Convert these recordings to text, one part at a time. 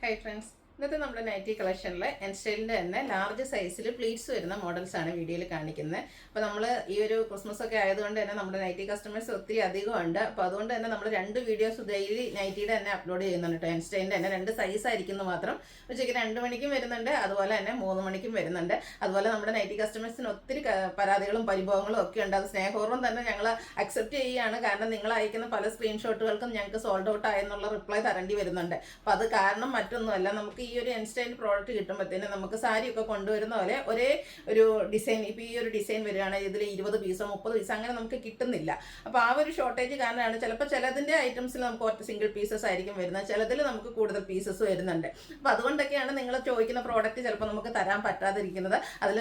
Hi friends. ഇന്നത്തെ നമ്മുടെ nightie കളക്ഷനിൽ N സ്റ്റൈലിൻ്റെ തന്നെ ലാർജ് സൈസിൽ പ്ലീറ്റ്സ് വരുന്ന മോഡൽസാണ് വീഡിയോയിൽ കാണിക്കുന്നത്. അപ്പോൾ നമ്മൾ ഈ ഒരു ക്രിസ്മസ് ഒക്കെ ആയതുകൊണ്ട് തന്നെ നമ്മുടെ നൈറ്റി കസ്റ്റമേഴ്സ് ഒത്തിരി അധികമുണ്ട്. അപ്പോൾ അതുകൊണ്ട് തന്നെ നമ്മൾ 2 വീഡിയോസ് ഡെയിലി നൈറ്റിയുടെ തന്നെ അപ്ലോഡ് ചെയ്യുന്നുണ്ട് കേട്ടോ. എൻ സ്റ്റൈലിൻ്റെ തന്നെ 2 സൈസ് ആയിരിക്കുന്നു മാത്രം. ഉച്ചയ്ക്ക് 2 മണിക്കും വരുന്നുണ്ട്, അതുപോലെ തന്നെ 3 മണിക്കും വരുന്നുണ്ട്. അതുപോലെ നമ്മുടെ നൈറ്റി കസ്റ്റമേഴ്സിന് ഒത്തിരി പരാതികളും പരിഭവങ്ങളും ഒക്കെ ഉണ്ട്. അത് സ്നേഹപൂർവ്വം തന്നെ ഞങ്ങൾ അക്സെപ്റ്റ് ചെയ്യുകയാണ്. കാരണം നിങ്ങൾ അയക്കുന്ന പല സ്ക്രീൻഷോട്ടുകൾക്കും ഞങ്ങൾക്ക് സോൾഡ് ഔട്ട് ആയെന്നുള്ള റിപ്ലൈ തരേണ്ടി വരുന്നുണ്ട്. അപ്പോൾ അത് കാരണം മറ്റൊന്നുമല്ല, നമുക്ക് ഈ ഒരു എൻ സ്റ്റൈൽ പ്രോഡക്റ്റ് കിട്ടുമ്പോഴത്തേന് നമുക്ക് സാരിയൊക്കെ കൊണ്ടുവരുന്ന പോലെ ഒരേ ഒരു ഡിസൈൻ, ഇപ്പോൾ ഈ ഒരു ഡിസൈൻ വരികയാണെങ്കിൽ ഇതിൽ 20 പീസോ 30 പീസോ അങ്ങനെ നമുക്ക് കിട്ടുന്നില്ല. അപ്പോൾ ആ ഒരു ഷോർട്ടേജ് കാരണമാണ് ചിലപ്പോൾ ചിലതിൻ്റെ ഐറ്റംസിൽ നമുക്ക് ഒറ്റ സിംഗിൾ പീസസ് ആയിരിക്കും വരുന്നത്, ചിലതിൽ നമുക്ക് കൂടുതൽ പീസസ് വരുന്നുണ്ട്. അപ്പോൾ അതുകൊണ്ടൊക്കെയാണ് നിങ്ങൾ ചോദിക്കുന്ന പ്രോഡക്റ്റ് ചിലപ്പോൾ നമുക്ക് തരാൻ പറ്റാതിരിക്കുന്നത്. അതിൽ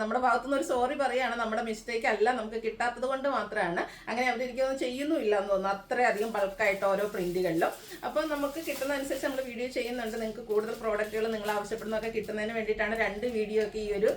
നമ്മുടെ ഭാഗത്തുനിന്ന് ഒരു സോറി പറയുകയാണ്, നമ്മുടെ മിസ്റ്റേക്ക് അല്ല, നമുക്ക് കിട്ടാത്തത് കൊണ്ട് മാത്രമാണ്. അങ്ങനെ അവരെനിക്കൊന്നും ചെയ്യുന്നുമില്ല എന്ന് തോന്നുന്നു, അത്രയധികം ബൾക്കായിട്ട് ഓരോ പ്രിന്റുകളിലും. അപ്പോൾ നമുക്ക് കിട്ടുന്ന അനുസരിച്ച് നമ്മൾ വീഡിയോ ചെയ്യുന്നുണ്ട്. നിങ്ങൾക്ക് കൂടുതൽ പ്രോഡക്റ്റുകൾ നിങ്ങൾ ആവശ്യപ്പെടുന്നതൊക്കെ കിട്ടുന്നതിന് വേണ്ടിയിട്ടാണ് 2 വീഡിയോ ഒക്കെ ഈ ഒരു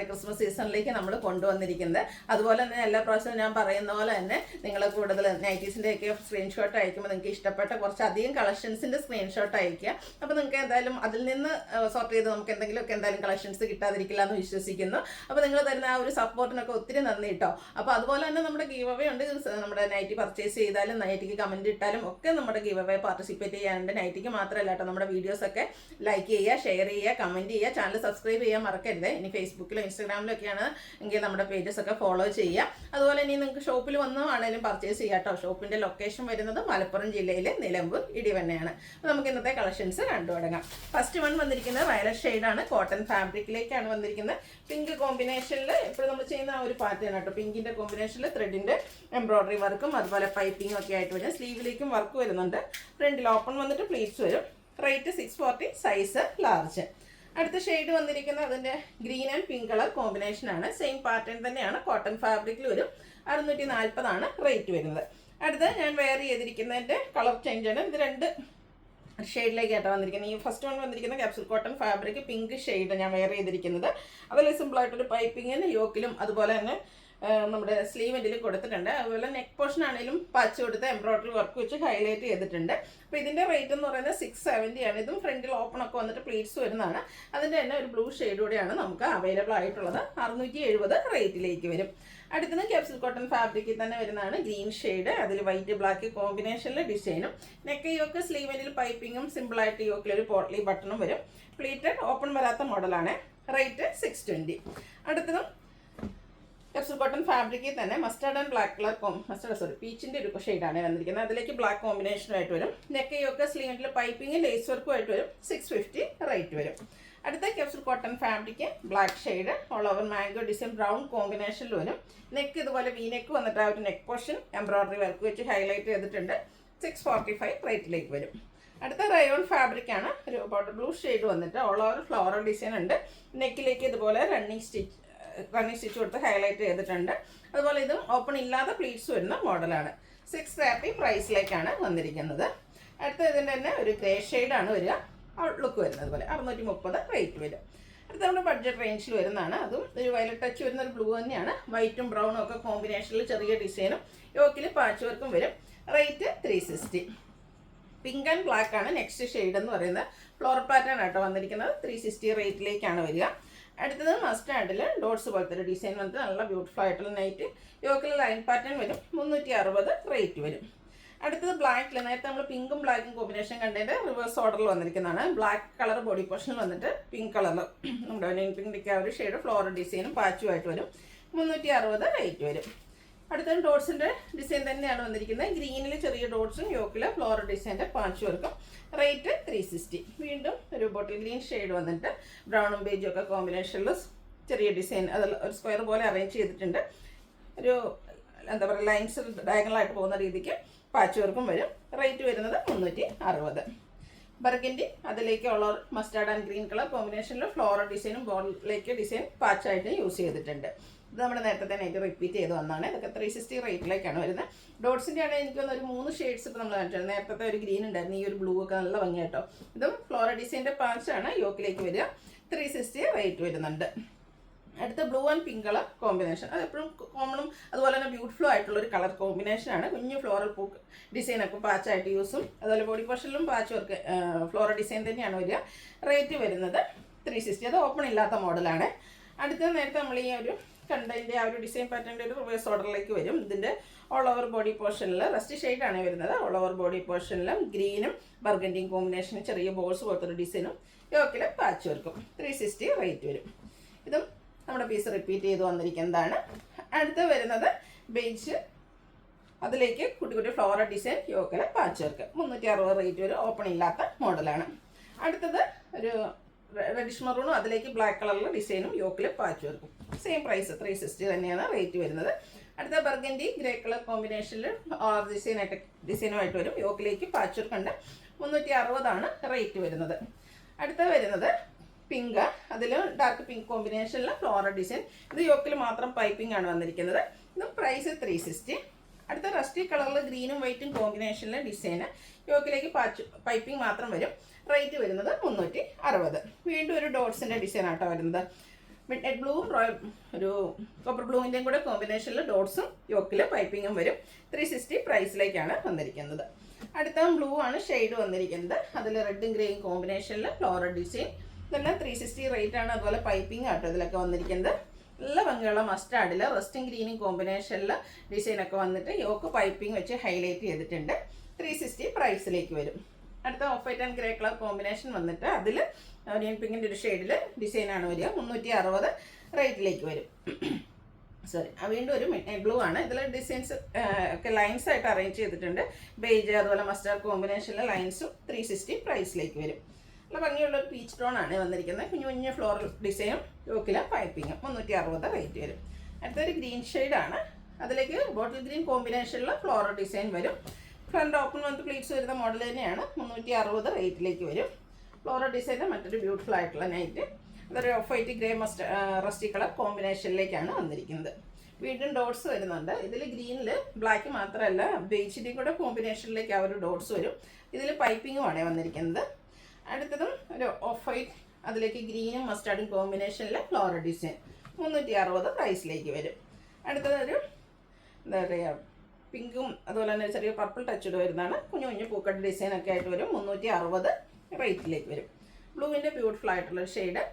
ക്രിസ്മസ് സീസണിലേക്ക് നമ്മൾ കൊണ്ടുവന്നിരിക്കുന്നത്. അതുപോലെ തന്നെ എല്ലാ പ്രാവശ്യവും ഞാൻ പറയുന്ന പോലെ തന്നെ നിങ്ങൾ കൂടുതൽ നൈറ്റീസിൻ്റെ ഒക്കെ സ്ക്രീൻഷോട്ട് അയക്കുമ്പോൾ നിങ്ങൾക്ക് ഇഷ്ടപ്പെട്ട കുറച്ചധികം കളക്ഷൻസിൻ്റെ സ്ക്രീൻഷോട്ട് അയക്കുക. അപ്പോൾ നിങ്ങൾക്ക് എന്തായാലും അതിൽ നിന്ന് സോർട്ട് ചെയ്ത് നമുക്ക് എന്തെങ്കിലുമൊക്കെ എന്തായാലും കളക്ഷൻസ് കിട്ടാതിരിക്കില്ല എന്ന് വിശ്വസിക്കുന്നു. അപ്പോൾ നിങ്ങൾ തരുന്ന ആ ഒരു സപ്പോർട്ടിനൊക്കെ ഒത്തിരി നന്ദി കേട്ടോ. അപ്പോൾ അതുപോലെ തന്നെ നമ്മുടെ ഗീവ് അവേ ഉണ്ട്. നമ്മുടെ നൈറ്റി പർച്ചേസ് ചെയ്താലും നൈറ്റിക്ക് കമൻറ്റ് ഇട്ടാലും ഒക്കെ നമ്മുടെ ഗീവ് അവേ പാർട്ടിസിപ്പേറ്റ് ചെയ്യാനുണ്ട്. നൈറ്റിക്ക് മാത്രമല്ല കേട്ടോ, നമ്മുടെ വീഡിയോസൊക്കെ ലൈക്ക് ചെയ്യുക, ഷെയർ ചെയ്യുക, കമൻറ്റ് ചെയ്യുക, ചാനൽ സബ്സ്ക്രൈബ് ചെയ്യാൻ മറക്കരുത്. ഇനി ഫേസ്ബുക്കിലോ ഇൻസ്റ്റാഗ്രാമിലോ ഒക്കെയാണ് എങ്കിൽ നമ്മുടെ പേജസ് ഒക്കെ ഫോളോ ചെയ്യുക. അതുപോലെ ഇനി നിങ്ങൾക്ക് ഷോപ്പിൽ വന്നാണെങ്കിലും പർച്ചേസ് ചെയ്യാം കേട്ടോ. ഷോപ്പിൻ്റെ ലൊക്കേഷൻ വരുന്നത് മലപ്പുറം ജില്ലയിലെ നിലമ്പൂർ ഇടിവണ്ണയാണ്. അപ്പോൾ നമുക്ക് ഇന്നത്തെ കളക്ഷൻസ് കണ്ടു തുടങ്ങാം. ഫസ്റ്റ് വൺ വന്നിരിക്കുന്നത് വയലറ്റ് ഷെയ്ഡാണ്, കോട്ടൺ ഫാബ്രിക്കിലേക്കാണ് വന്നിരിക്കുന്നത്. പിങ്ക് കോമ്പിനേഷനിൽ എപ്പോഴും നമ്മൾ ചെയ്യുന്ന ആ ഒരു പാറ്റേൺ കേട്ടോ. പിങ്കിൻ്റെ കോമ്പിനേഷനിൽ ത്രെഡിൻ്റെ എംബ്രോയ്ഡറി വർക്കും അതുപോലെ പൈപ്പിംഗ് ഒക്കെ ആയിട്ട് വരും. സ്ലീവിലേക്കും വർക്ക് വരുന്നുണ്ട്. ഫ്രണ്ടിൽ ഓപ്പൺ വന്നിട്ട് പ്ലീറ്റ്സ് വരും. Rate 640, size large. അടുത്ത ഷെയ്ഡ് വന്നിരിക്കുന്നത് അതിൻ്റെ ഗ്രീൻ ആൻഡ് പിങ്ക് കളർ കോമ്പിനേഷനാണ്. സെയിം പാറ്റേൺ തന്നെയാണ്, കോട്ടൺ ഫാബ്രിക്കിൽ വരും. 640 റേറ്റ് വരുന്നത്. അടുത്ത ഞാൻ വെയർ ചെയ്തിരിക്കുന്നതിൻ്റെ കളർ ചേഞ്ചാണ്. ഇത് 2 ഷെയ്ഡിലേക്കായിട്ടാണ് വന്നിരിക്കുന്നത്. ഈ ഫസ്റ്റ് വൺ വന്നിരിക്കുന്ന capsule cotton fabric pink shade ഞാൻ വെയർ ചെയ്തിരിക്കുന്നത്. അതിൽ സിമ്പിളായിട്ടൊരു പൈപ്പിങ്ങിന് യോക്കിലും അതുപോലെ തന്നെ നമ്മുടെ സ്ലീവെൻറ്റിൽ കൊടുത്തിട്ടുണ്ട്. അതുപോലെ നെക്ക് പോർഷൻ ആണെങ്കിലും പച്ച കൊടുത്ത് എംബ്രോയ്ഡറി വർക്ക് വെച്ച് ഹൈലൈറ്റ് ചെയ്തിട്ടുണ്ട്. അപ്പോൾ ഇതിൻ്റെ റേറ്റ് എന്ന് പറയുന്നത് 670 ആണ്. ഇതും ഫ്രണ്ടിൽ ഓപ്പൺ ഒക്കെ വന്നിട്ട് പ്ലീറ്റ്സ് വരുന്നതാണ്. അതിൻ്റെ തന്നെ ഒരു ബ്ലൂ ഷെയ്ഡോടെയാണ് നമുക്ക് അവൈലബിൾ ആയിട്ടുള്ളത്. 670 റേറ്റിലേക്ക് വരും. അടുത്തത് ക്യാപ്സൂൾ കോട്ടൺ ഫാബ്രിക്കിൽ തന്നെ വരുന്നതാണ് ഗ്രീൻ ഷെയ്ഡ്. അതിൽ വൈറ്റ് ബ്ലാക്ക് കോമ്പിനേഷനിൽ ഡിസൈനും നെക്ക് യോക്ക് സ്ലീവെൻറ്റിൽ പൈപ്പിങ്ങും സിമ്പിളായിട്ട് യോക്കിലൊരു പോട്ട്ലി ബട്ടണും വരും. പ്ലീറ്റഡ് ഓപ്പൺ വരാത്ത മോഡലാണ്. റേറ്റ് 620. അടുത്തതും ക്യാപ്സൂൾ കോട്ടൺ ഫാബ്രിക്കിൽ തന്നെ മസ്റ്റാർഡ് ആൻഡ് ബ്ലാക്ക് കളർ പീച്ചിൻ്റെ ഒരു ഷെയ്ഡാണ് വന്നിരിക്കുന്നത്. അതിലേക്ക് ബ്ലാക്ക് കോമ്പിനേഷനായിട്ട് വരും. നെക്ക് യോക്ക് സ്ലീവിൽ പൈപ്പിംഗ് ലേസ് വർക്കുമായിട്ട് വരും. 650 റേറ്റ് വരും. അടുത്ത capsule cotton fabric black shade all over mango design brown കോമ്പിനേഷനിൽ വരും. നെക്ക് ഇതുപോലെ വി നെക്ക് വന്നിട്ട് ആ ഒരു നെക്ക് പോർഷൻ എംബ്രോയ്ഡറി വർക്ക് വെച്ച് ഹൈലൈറ്റ് ചെയ്തിട്ടുണ്ട്. 645 റേറ്റിലേക്ക് വരും. അടുത്ത റയോൺ ഫാബ്രിക്കാണ്. ഒരു ബോർഡർ ബ്ലൂ ഷെയ്ഡ് വന്നിട്ട് ഓൾ ഓവർ ഫ്ലോറൽ ഡിസൈൻ ഉണ്ട്. നെക്കിലേക്ക് ഇതുപോലെ റണ്ണിങ് സ്റ്റിച്ച് കൊടുത്ത് ഹൈലൈറ്റ് ചെയ്തിട്ടുണ്ട്. അതുപോലെ ഇതും ഓപ്പൺ ഇല്ലാതെ പ്ലീറ്റ്സ് വരുന്ന മോഡലാണ്. 630 പ്രൈസിലേക്കാണ് വന്നിരിക്കുന്നത്. അടുത്ത ഇതിൻ്റെ തന്നെ ഒരു ഗ്രേ ഷെയ്ഡാണ് വരിക. ഔട്ട്ലുക്ക് വരുന്നത് പോലെ 630 റേറ്റ് വരും. അടുത്ത നമ്മുടെ ബഡ്ജറ്റ് റേഞ്ചിൽ വരുന്നതാണ്. അതും ഒരു വയലറ്റ് ടച്ച് വരുന്ന ഒരു ബ്ലൂ തന്നെയാണ്. വൈറ്റും ബ്രൗണും ഒക്കെ കോമ്പിനേഷനിൽ ചെറിയ ഡിസൈനും യോക്കിൽ പാച്ച് വർക്കും വരും. റേറ്റ് 360. പിങ്ക് ആൻഡ് ബ്ലാക്ക് ആണ് നെക്സ്റ്റ് ഷെയ്ഡ് എന്ന് പറയുന്നത്. ഫ്ലോർ പാറ്റേൺ ആട്ടോ വന്നിരിക്കുന്നത്. 360 റേറ്റിലേക്കാണ് വരിക. അടുത്തത് മസ്റ്റാർഡിൽ ഡോട്ട്സ് പോലത്തെ ഒരു ഡിസൈൻ വന്നിട്ട് നല്ല ബ്യൂട്ടിഫുൾ ആയിട്ടുള്ള നൈറ്റ് യോക്കിൽ ലൈൻ പാറ്റേൺ വരും. 360 റേറ്റ് വരും. അടുത്തത് ബ്ലാക്കിൽ നേരത്തെ നമ്മൾ പിങ്കും ബ്ലാക്കും കോമ്പിനേഷൻ കണ്ടതിൻ്റെ റിവേഴ്സ് ഓർഡറിൽ വന്നിരിക്കുന്നതാണ്. ബ്ലാക്ക് കളർ ബോഡി പോർഷനിൽ വന്നിട്ട് പിങ്ക് കളറിൽ നമ്മുടെ നെയിൻ പിങ്കിൻ്റെ ആ ഒരു ഷെയ്ഡ് ഫ്ലോറൽ ഡിസൈനും പാച്ചുമായിട്ട് വരും. 360 റേറ്റ് വരും. അടുത്ത ഡോട്ട്സിൻ്റെ ഡിസൈൻ തന്നെയാണ് വന്നിരിക്കുന്നത്. ഗ്രീനിൽ ചെറിയ ഡോട്ട്സും യോക്കിൽ ഫ്ലോറൽ ഡിസൈൻ്റെ പാച്ച് വർക്കും. റേറ്റ് 360. വീണ്ടും ഒരു ബോട്ടിൽ ഗ്രീൻ ഷെയ്ഡ് വന്നിട്ട് ബ്രൗണും ബേജും ഒക്കെ കോമ്പിനേഷനിൽ ചെറിയ ഡിസൈൻ അതിൽ ഒരു സ്ക്വയർ പോലെ അറേഞ്ച് ചെയ്തിട്ടുണ്ട്. ഒരു എന്താ പറയുക ലൈൻസ് ഡയഗണലായിട്ട് പോകുന്ന രീതിക്ക് പാച്ച് വർക്കും വരും. റേറ്റ് വരുന്നത് 360. ബർഗൻഡി അതിലേക്കുള്ള മസ്റ്റാർഡ് ആൻഡ് ഗ്രീൻ കളർ കോമ്പിനേഷനിൽ ഫ്ലോറൽ ഡിസൈനും ബോളിലേക്ക് ഡിസൈൻ പാച്ചായിട്ട് യൂസ് ചെയ്തിട്ടുണ്ട്. ഇത് നമ്മുടെ നേരത്തെ തന്നെ ആയിട്ട് റിപ്പീറ്റ് ചെയ്ത് വന്നതാണ്. ഇതൊക്കെ 360 റേറ്റിലേക്കാണ് വരുന്നത്. ഡോട്ട്സിൻ്റെ ആണെങ്കിൽ എനിക്ക് ഒരു 3 ഷെയ്ഡ്സ് ഇപ്പോൾ നമ്മൾ കാണിച്ചത്. നേരത്തെ ഒരു ഗ്രീൻ ഉണ്ടായിരുന്നു, ഈ ഒരു ബ്ലൂ ഒക്കെ നല്ല ഭംഗി കേട്ടോ. ഇതും ഫ്ലോറൽ ഡിസൈൻ്റെ പാച്ചാണ് യോക്കിലേക്ക് വരിക. 360 റേറ്റ് വരുന്നുണ്ട്. അടുത്ത blue and pink colour combination, അത് എപ്പോഴും കോമണും അതുപോലെ തന്നെ ബ്യൂട്ടിഫുൾ ആയിട്ടുള്ള ഒരു കളർ കോമ്പിനേഷനാണ്. കുഞ്ഞു ഫ്ലോറൽ പൂക്ക് ഡിസൈനൊക്കെ പാച്ചായിട്ട് യൂസും അതുപോലെ ബോഡി പോർഷനിലും പാച്ച് വർക്ക് ഫ്ലോറൽ ഡിസൈൻ തന്നെയാണ് വരിക. റേറ്റ് വരുന്നത് 360. അത് ഓപ്പൺ ഇല്ലാത്ത മോഡലാണ്. അടുത്ത നേരത്തെ നമ്മൾ ഈ ഒരു കണ്ടതിൻ്റെ ആ ഒരു ഡിസൈൻ പാറ്റേണിൻ്റെ ഒരു റിവേഴ്സ് ഓർഡറിലേക്ക് വരും. ഇതിൻ്റെ ഓൾ ഓവർ ബോഡി പോർഷനിൽ റസ്റ്റ് ഷെയ്ഡാണ് വരുന്നത്. ഓൾ ഓവർ ബോഡി പോർഷനിലും ഗ്രീനും ബർഗൻഡിയും കോമ്പിനേഷനും ചെറിയ ബോൾസ് പോലത്തെ ഡിസൈനും യോക്കിൽ പാച്ച് വർക്കും 360 റേറ്റ് വരും. ഇതും നമ്മുടെ പീസ് റിപ്പീറ്റ് ചെയ്ത് വന്നിരിക്കുന്നതാണ്. അടുത്ത് വരുന്നത് ബേജ്, അതിലേക്ക് കുട്ടി കുട്ടി ഫ്ലോറൽ ഡിസൈൻ യോക്കിൽ പാച്ച് വർക്ക് 360 റേറ്റ് വരും. ഓപ്പൺ ഇല്ലാത്ത മോഡലാണ്. അടുത്തത് ഒരു റെഡിഷ് മറൂണും അതിലേക്ക് ബ്ലാക്ക് കളറിലെ ഡിസൈനും യോക്കിൽ പാച്ച് വർക്കും. സെയിം പ്രൈസ് 360 തന്നെയാണ് റേറ്റ് വരുന്നത്. അടുത്ത ബർഗൻഡി ഗ്രേ കളർ കോമ്പിനേഷനിൽ ഡിസൈനുമായിട്ട് വരും. യോക്കിലേക്ക് പാച്ച് വർക്ക് ഉണ്ട്. 360 റേറ്റ് വരുന്നത്. അടുത്ത വരുന്നത് പിങ്ക്, അതിൽ ഡാർക്ക് പിങ്ക് കോമ്പിനേഷനിൽ ഫ്ലോറൽ ഡിസൈൻ. ഇത് യോക്കിൽ മാത്രം പൈപ്പിംഗ് ആണ് വന്നിരിക്കുന്നത്. ഇതും പ്രൈസ് 360. അടുത്ത റസ്റ്റി കളറിൽ ഗ്രീനും വൈറ്റും കോമ്പിനേഷനിലെ ഡിസൈന് യോക്കിലേക്ക് പൈപ്പിംഗ് മാത്രം വരും. റേറ്റ് വരുന്നത് 360. വീണ്ടും ഒരു ഡോട്ട്സിൻ്റെ ഡിസൈൻ ആട്ടോ വരുന്നത്. മിഡ് നൈറ്റ് ബ്ലൂവും ഒരു കോപ്പർ ബ്ലൂവിൻ്റെയും കൂടെ കോമ്പിനേഷനിൽ ഡോട്ട്സും യോക്കിൽ പൈപ്പിങ്ങും വരും. 360 പ്രൈസിലേക്കാണ് വന്നിരിക്കുന്നത്. അടുത്ത ബ്ലൂ ആണ് ഷെയ്ഡ് വന്നിരിക്കുന്നത്. അതിൽ റെഡും ഗ്രേയും കോമ്പിനേഷനിൽ ഫ്ലോറൽ ഡിസൈൻ. ഇതെല്ലാം 360 റേറ്റ് ആണ്. അതുപോലെ പൈപ്പിംഗ് ആട്ടോ ഇതിലൊക്കെ വന്നിരിക്കുന്നത്. നല്ല ഭംഗിയുള്ള മസ്റ്റാർഡിൽ റസ്റ്റും ഗ്രീനും കോമ്പിനേഷനിൽ ഡിസൈനൊക്കെ വന്നിട്ട് യോക്ക് പൈപ്പിംഗ് വെച്ച് ഹൈലൈറ്റ് ചെയ്തിട്ടുണ്ട്. 360 പ്രൈസിലേക്ക് വരും. അടുത്ത of white and grey colour combination വന്നിട്ട് അതിൽ ഓനിയൻ പിങ്കിൻ്റെ ഒരു ഷെയ്ഡിൽ ഡിസൈനാണ് വരിക. 360 റേറ്റിലേക്ക് വരും. സോറി, വീണ്ടും ഒരു മിഡ് നൈറ്റ് ബ്ലൂ ആണ്. ഇതിൽ ഡിസൈൻസ് ഒക്കെ ലൈൻസ് ആയിട്ട് അറേഞ്ച് ചെയ്തിട്ടുണ്ട്. ബേജ് അതുപോലെ മസ്റ്റാർഡ് കോമ്പിനേഷനിലെ ലൈൻസും 360 പ്രൈസിലേക്ക് വരും. നല്ല ഭംഗിയുള്ളൊരു പീച്ച് ടോൺ ആണ് വന്നിരിക്കുന്നത്. കുഞ്ഞു കുഞ്ഞു ഫ്ലോറൽ ഡിസൈനും യോക്കിലെ പൈപ്പിങ്ങും 360 റേറ്റ് വരും. അടുത്തൊരു ഗ്രീൻ ഷെയ്ഡാണ്. അതിലേക്ക് ബോട്ടിൽ ഗ്രീൻ കോമ്പിനേഷനിൽ ഫ്ലോറൽ ഡിസൈൻ വരും. ഫ്രണ്ട് ഓപ്പൺ വന്ന് പ്ലീറ്റ്സ് വരുന്ന മോഡൽ തന്നെയാണ്. 360 റേറ്റിലേക്ക് വരും. ഫ്ലോറൽ ഡിസൈൻ്റെ മറ്റൊരു ബ്യൂട്ടിഫുൾ ആയിട്ടുള്ള നൈറ്റ്. അതൊരു off white grey rusty colour കോമ്പിനേഷനിലേക്കാണ് വന്നിരിക്കുന്നത്. വീണ്ടും ഡോട്ട്സ് വരുന്നുണ്ട്. ഇതിൽ ഗ്രീനിൽ ബ്ലാക്ക് മാത്രമല്ല ബേജിൻ്റെയും കൂടെ കോമ്പിനേഷനിലേക്ക് ആ ഒരു ഡോട്ട്സ് വരും. ഇതിൽ പൈപ്പിങ്ങുമാണ് വന്നിരിക്കുന്നത്. അടുത്തതും ഒരു ഓഫ് വൈറ്റ്, അതിലേക്ക് ഗ്രീനും മസ്റ്റാർഡും കോമ്പിനേഷനിൽ ഫ്ലോറൽ ഡിസൈൻ 360 പ്രൈസിലേക്ക് വരും. അടുത്തതൊരു എന്താ പറയുക പിങ്കും അതുപോലെ തന്നെ ചെറിയ പർപ്പിൾ ടച്ചോട് വരുന്നതാണ്. കുഞ്ഞു കുഞ്ഞു പൂക്കട്ട് ഡിസൈനൊക്കെ ആയിട്ട് വരും. 360 റേറ്റിലേക്ക് വരും. ബ്ലൂവിൻ്റെ ബ്യൂട്ടിഫുൾ ആയിട്ടുള്ള ഷെയ്ഡ്,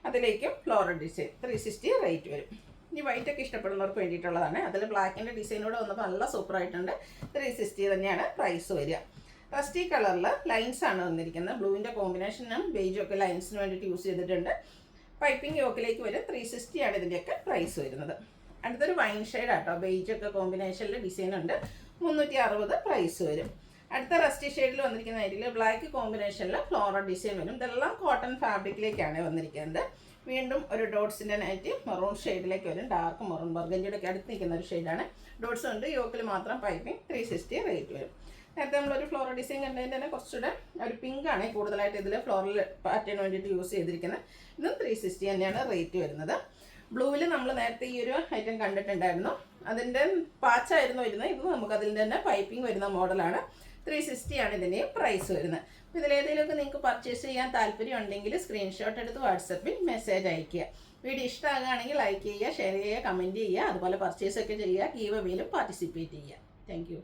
അതിലേക്കും ഫ്ലോറൽ ഡിസൈൻ 360 റേറ്റ് വരും. ഇനി വൈറ്റ് ഒക്കെ ഇഷ്ടപ്പെടുന്നവർക്ക് വേണ്ടിയിട്ടുള്ളതാണ്. അതിൽ ബ്ലാക്കിൻ്റെ ഡിസൈനോട് വന്നപ്പോൾ നല്ല സൂപ്പറായിട്ടുണ്ട്. 360 തന്നെയാണ് പ്രൈസ് വരിക. റസ്റ്റി കളറിൽ ലൈൻസ് ആണ് വന്നിരിക്കുന്നത്. ബ്ലൂവിൻ്റെ കോമ്പിനേഷനും ബേജും ഒക്കെ ലൈൻസിന് വേണ്ടിയിട്ട് യൂസ് ചെയ്തിട്ടുണ്ട്. പൈപ്പിംഗ് യോക്കിലേക്ക് വരും. 360 ആണ് ഇതിൻ്റെയൊക്കെ പ്രൈസ് വരുന്നത്. അടുത്തൊരു വൈൻ ഷെയ്ഡ് ആട്ടോ. ബേജൊക്കെ കോമ്പിനേഷനിൽ ഡിസൈൻ ഉണ്ട്. 360 പ്രൈസ് വരും. അടുത്ത റസ്റ്റി ഷെയ്ഡിൽ വന്നിരിക്കുന്ന ഐറ്റിൽ ബ്ലാക്ക് കോമ്പിനേഷനിൽ ഫ്ലോറൽ ഡിസൈൻ വരും. ഇതെല്ലാം കോട്ടൺ ഫാബ്രിക്കിലേക്കാണ് വന്നിരിക്കുന്നത്. വീണ്ടും ഒരു ഡോട്ട്സിൻ്റെ നൈറ്റ് മെറൂൺ ഷെയ്ഡിലേക്ക് വരും. ഡാർക്ക് മെറൂൺ ബർഗൻഡിയുടെ ഒക്കെ അടുത്ത് നിൽക്കുന്ന ഒരു ഷെയ്ഡാണ്. ഡോട്ട്സ് ഉണ്ട്. യോക്കിൽ മാത്രം പൈപ്പിംഗ് 360 റേറ്റ് വരും. നേരത്തെ നമ്മളൊരു ഫ്ലോറൽ ഡിസൈൻ കണ്ടതിൻ്റെ തന്നെ കുറച്ചുകൂടെ ഒരു പിങ്കാണ് കൂടുതലായിട്ട് ഇതിൽ ഫ്ലോറൽ പാറ്റേൺ വേണ്ടിയിട്ട് യൂസ് ചെയ്തിരിക്കുന്നത്. ഇതും 360 തന്നെയാണ് റേറ്റ് വരുന്നത്. ബ്ലൂവിൽ നമ്മൾ നേരത്തെ ഈ ഒരു ഐറ്റം കണ്ടിട്ടുണ്ടായിരുന്നു. അതിൻ്റെ പാച്ചായിരുന്നു വരുന്നത്. ഇത് നമുക്ക് അതിൽ തന്നെ പൈപ്പിംഗ് വരുന്ന മോഡലാണ്. 360 ആണ് ഇതിൻ്റെയും പ്രൈസ് വരുന്നത്. അപ്പോൾ ഇതിലേതെങ്കിലുമൊക്കെ നിങ്ങൾക്ക് പർച്ചേസ് ചെയ്യാൻ താല്പര്യം ഉണ്ടെങ്കിൽ സ്ക്രീൻഷോട്ട് എടുത്ത് വാട്സപ്പിൽ മെസ്സേജ് അയയ്ക്കുക. വീഡിയോ ഇഷ്ടമാകുകയാണെങ്കിൽ ലൈക്ക് ചെയ്യുക, ഷെയർ ചെയ്യുക, കമൻറ്റ് ചെയ്യുക. അതുപോലെ പർച്ചേസൊക്കെ ചെയ്യുക. ഗീവ് അവേയിലും പാർട്ടിസിപ്പേറ്റ് ചെയ്യുക. താങ്ക്